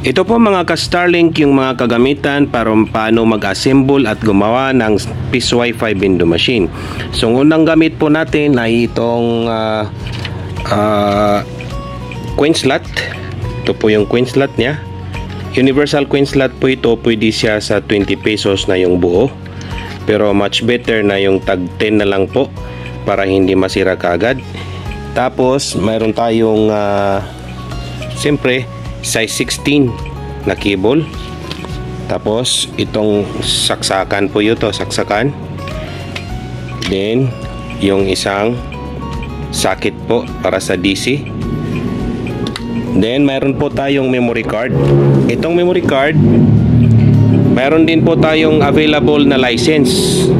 Ito po mga ka-Starlink yung mga kagamitan para paano mag-assemble at gumawa ng Peace Wi-Fi window machine. So unang gamit po natin ay itong coin slot. Ito po yung coin slot niya. Universal coin slot po ito. Pwede siya sa 20 pesos na yung buo. Pero much better na yung tag 10 na lang po para hindi masira kaagad. Tapos mayroon tayong siyempre size 16 na cable. Tapos itong saksakan po ito, saksakan. Then yung isang socket po para sa DC. Then mayroon po tayong memory card. Itong memory card, mayroon din po tayong available na license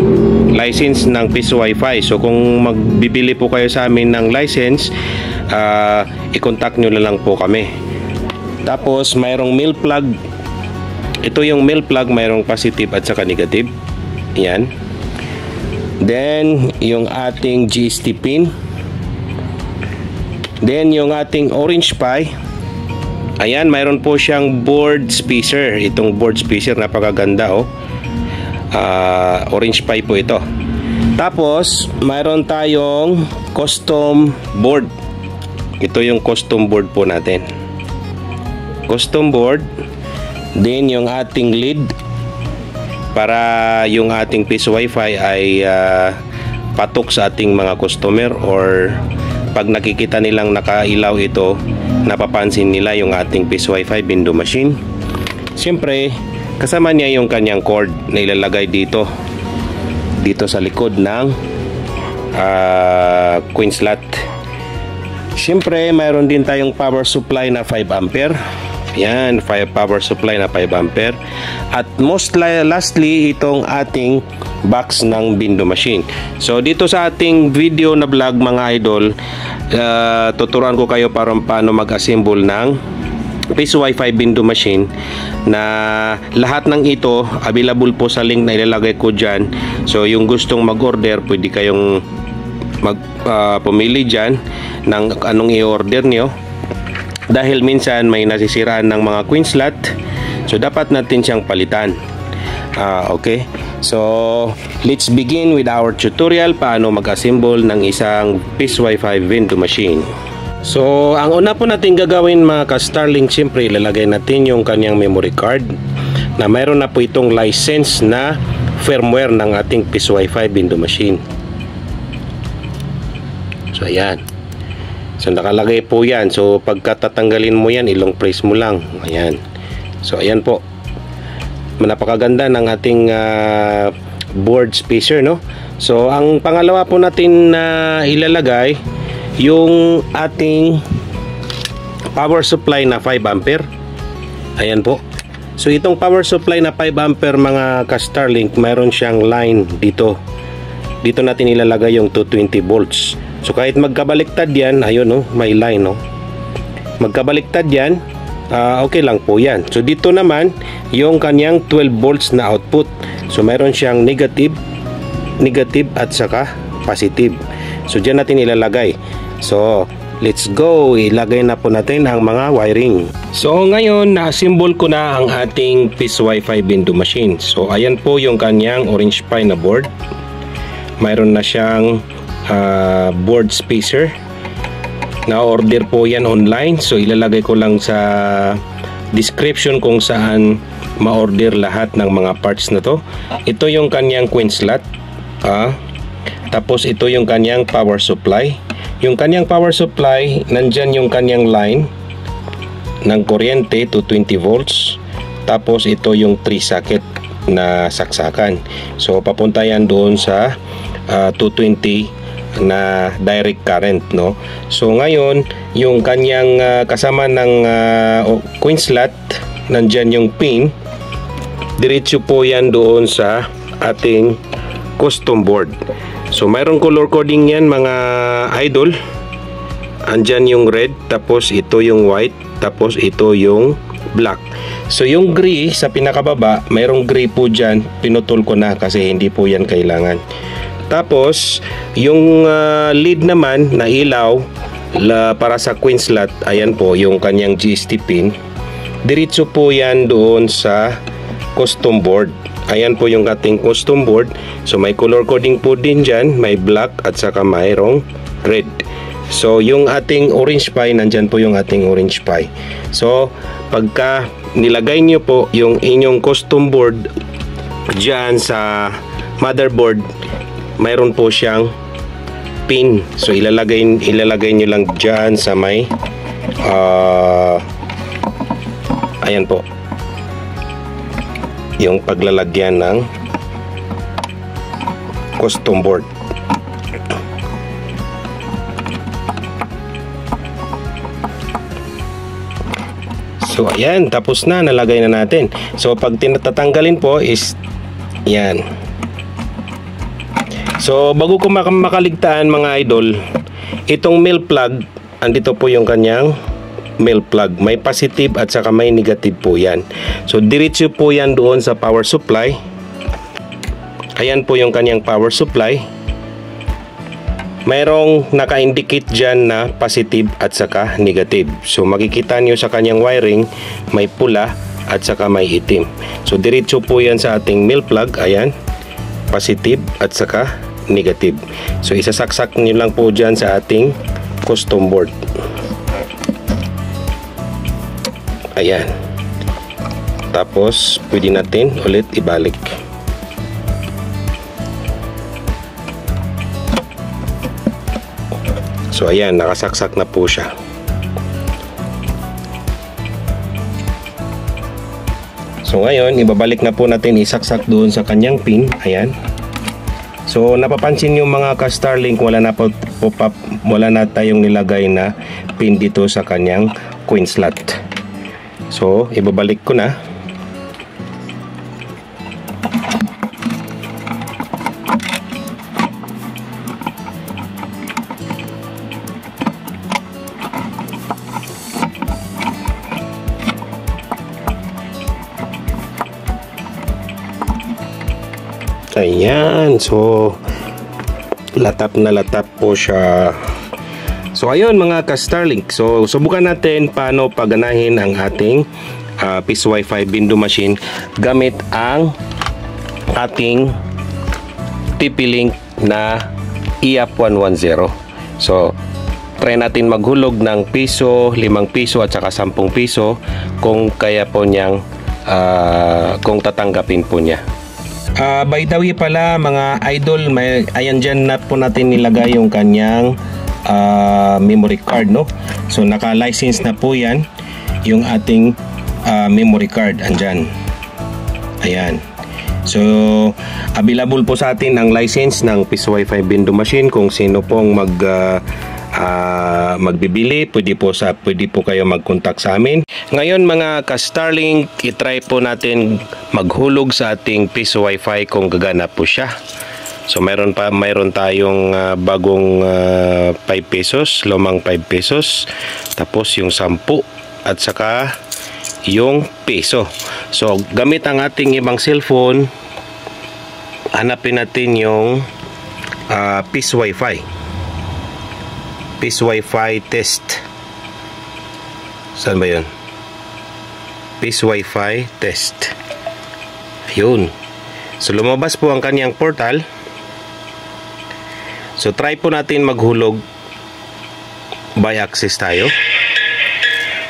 ng Peace Wi-Fi. So kung magbibili po kayo sa amin ng license, i-contact nyo na lang po kami. Tapos mayroong male plug. Ito yung male plug, mayroong positive at saka negative. Yan. Then yung ating GST pin. Then yung ating orange Pi. Ayan, mayroon po siyang board spacer. Itong board spacer, napakaganda oh. Orange Pi po ito. Tapos mayroon tayong custom board. Ito yung custom board po natin. Custom board. Then yung ating lead para yung ating Peace Wi-Fi ay patok sa ating mga customer, or pag nakikita nilang nakailaw ito, napapansin nila yung ating Peace Wi-Fi window machine. Siyempre kasama niya yung kanyang cord na ilalagay dito sa likod ng coin slot. Siyempre mayroon din tayong power supply na 5 ampere. Yan, power supply na 5 ampere. At lastly, itong ating box ng window machine. So dito sa ating video na vlog mga idol, tuturuan ko kayo paano mag-assemble ng Peace Wi-Fi window machine, na lahat ng ito available po sa link na ilalagay ko dyan. So yung gustong mag-order, pwede kayong pumili dyan ng anong i-order nyo. Dahil minsan may nasisiraan ng mga coin slot, so dapat natin siyang palitan. Okay, so let's begin with our tutorial paano mag-assemble ng isang Peace Wi-Fi window machine. So ang una po natin gagawin mga ka-Starlink, siyempre ilalagay natin yung kanyang memory card na mayroon na po itong license na firmware ng ating Peace Wi-Fi window machine. So ayan. So nakalagay po yan. So pagkatatanggalin mo yan, ilong press mo lang. Ayan. So ayan po. Napakaganda ng ating board spacer, no? So ang pangalawa po natin na ilalagay, yung ating power supply na 5 ampere. Ayan po. So itong power supply na 5 ampere mga ka-Starlink, mayroon siyang line dito. Dito natin ilalagay yung 220 volts. So kahit magkabaliktad yan, ayun no, may line no. Magkabaliktad yan, okay lang po yan. So dito naman, yung kanyang 12 volts na output. So mayroon siyang negative at saka positive. So dyan natin ilalagay. So let's go, ilagay na po natin ang mga wiring. So ngayon, na-assemble ko na ang ating Peace Wi-Fi window machine. So ayan po yung kanyang orange Pi na board. Mayroon na siyang board spacer. Na-order po yan online. So ilalagay ko lang sa description kung saan ma-order lahat ng mga parts na to. Ito yung kanyang coin slot. Tapos ito yung kanyang power supply. Yung kanyang power supply, nandyan yung kanyang line ng kuryente to 20 volts. Tapos ito yung 3 socket na saksakan. So papunta yan doon sa 220 na direct current, no? So ngayon, yung kanyang kasama ng coin slot, nandyan yung pin. Diretso po yan doon sa ating custom board. So mayroong color coding yan mga idol. Andyan yung red, tapos ito yung white, tapos ito yung black. So yung gray sa pinakababa, mayroong gray po dyan, pinutol ko na kasi hindi po yan kailangan. Tapos yung lead naman na ilaw para sa coin slot, ayan po yung kanyang GST pin. diretso po yan doon sa custom board. Ayan po yung ating custom board. So may color coding po din dyan, may black at saka mayroong red. So yung ating orange pie, nandyan po yung ating orange pie. So pagka nilagay nyo po yung inyong custom board dyan sa motherboard, mayroon po siyang pin. So ilalagay nyo lang dyan sa may ayan po yung paglalagyan ng custom board. So ayan, tapos na, nalagay na natin. So pag tinatanggalin po is yan. So bago ko makaligtaan mga idol, itong male plug, andito po yung kanyang male plug. May positive at saka may negative po yan. So diretso po yan doon sa power supply. Ayan po yung kanyang power supply. Mayroong naka-indicate dyan na positive at saka negative. So makikita nyo sa kanyang wiring, may pula at saka may itim. So diretso po yan sa ating male plug. Ayan, positive at saka negative. So isasaksak nyo lang po dyan sa ating custom board. Ayan. Tapos pwede natin ulit ibalik. So ayan, nakasaksak na po siya. So ngayon, ibabalik na po natin, isaksak doon sa kanyang pin. Ayan. So napapansin yung mga ka-Starlink, wala na tayong nilagay na pin dito sa kanyang coin slot. So ibabalik ko na. Ayan, so latap na latap po siya. So ayun mga ka-Starlink, so subukan natin paano paganahin ang ating Peace Wi-Fi window machine gamit ang ating TP-Link na EAP110. So try natin maghulog ng piso, 5 piso at saka 10 piso kung kaya po niyang kung tatanggapin po niya. By the way pala mga idol, ayan dyan na po natin nilagay yung kanyang memory card, no? So naka-license na po yan yung ating memory card, andyan. Ayan. So available po sa atin ang license ng Peace Wi-Fi window machine. Kung sino pong magbibili, pwede po kayo mag-contact sa amin. Ngayon mga ka-Starlink, i-try po natin maghulog sa ating Peace Wi-Fi kung gagana po siya. So mayroon tayong bagong 5 pesos, lumang 5 pesos, tapos yung 10 at saka yung peso. So gamit ang ating ibang cellphone, hanapin natin yung Peace Wi-Fi. Peace Wi-Fi test. Saan ba yun? Peace Wi-Fi test. Ayun. So lumabas po ang kanyang portal. So try po natin maghulog by access tayo.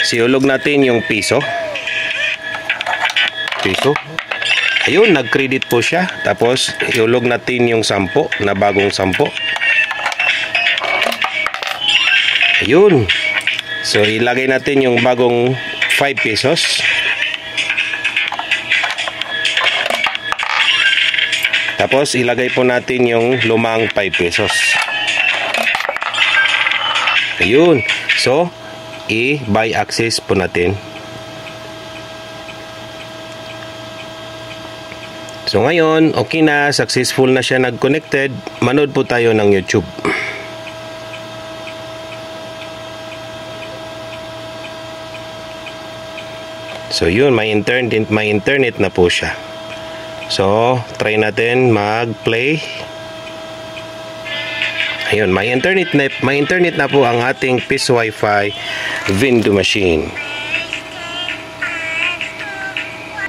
Sihulog natin yung piso. Ayun, nag-credit po siya. Tapos ihulog natin yung 10 na bagong 10. Ayun. So ilagay natin yung bagong 5 pesos. Tapos ilagay po natin yung lumang 5 pesos. Ayun. So i-buy access po natin. So ngayon, okay na, successful na siya nag-connected. Manood po tayo ng YouTube. So yun, may internet na po siya. So try natin mag-play. Ayun, may internet na po ang ating Peace Wi-Fi window machine.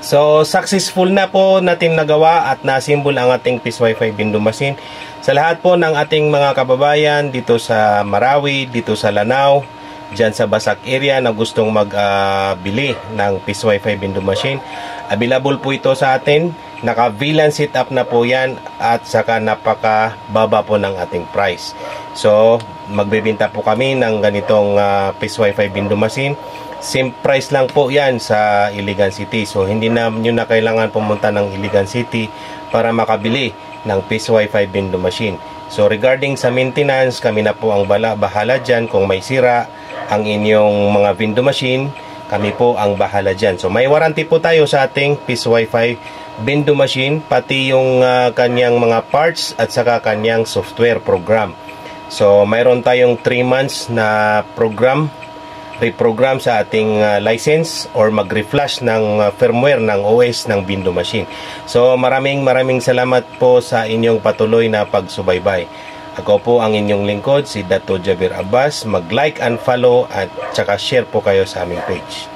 So, successful na po natin nagawa at na-assemble ang ating Peace Wi-Fi window machine. Sa lahat po ng ating mga kababayan dito sa Marawi, dito sa Lanao, dyan sa Basak area na gustong magbili ng Peace Wi-Fi window machine, available po ito sa atin. Naka-VLAN setup na po yan at saka napakababa po ng ating price. So, magbebenta po kami ng ganitong Peace Wi-Fi window machine. Same price lang po yan sa Iligan City. So, hindi na nyo na kailangan pumunta ng Iligan City para makabili ng Peace Wi-Fi window machine. So, regarding sa maintenance, kami na po ang bahala dyan. Kung may sira ang inyong mga window machine, kami po ang bahala dyan. So, may warranty po tayo sa ating Peace Wi-Fi window machine, pati yung kanyang mga parts at saka kanyang software program. So, mayroon tayong 3 months na program, reprogram sa ating license or mag-reflash ng firmware ng OS ng window machine. So, maraming salamat po sa inyong patuloy na pagsubaybay. Ako po ang inyong lingkod, si Dato Javier Abbas. Mag-like and follow at saka share po kayo sa aming page.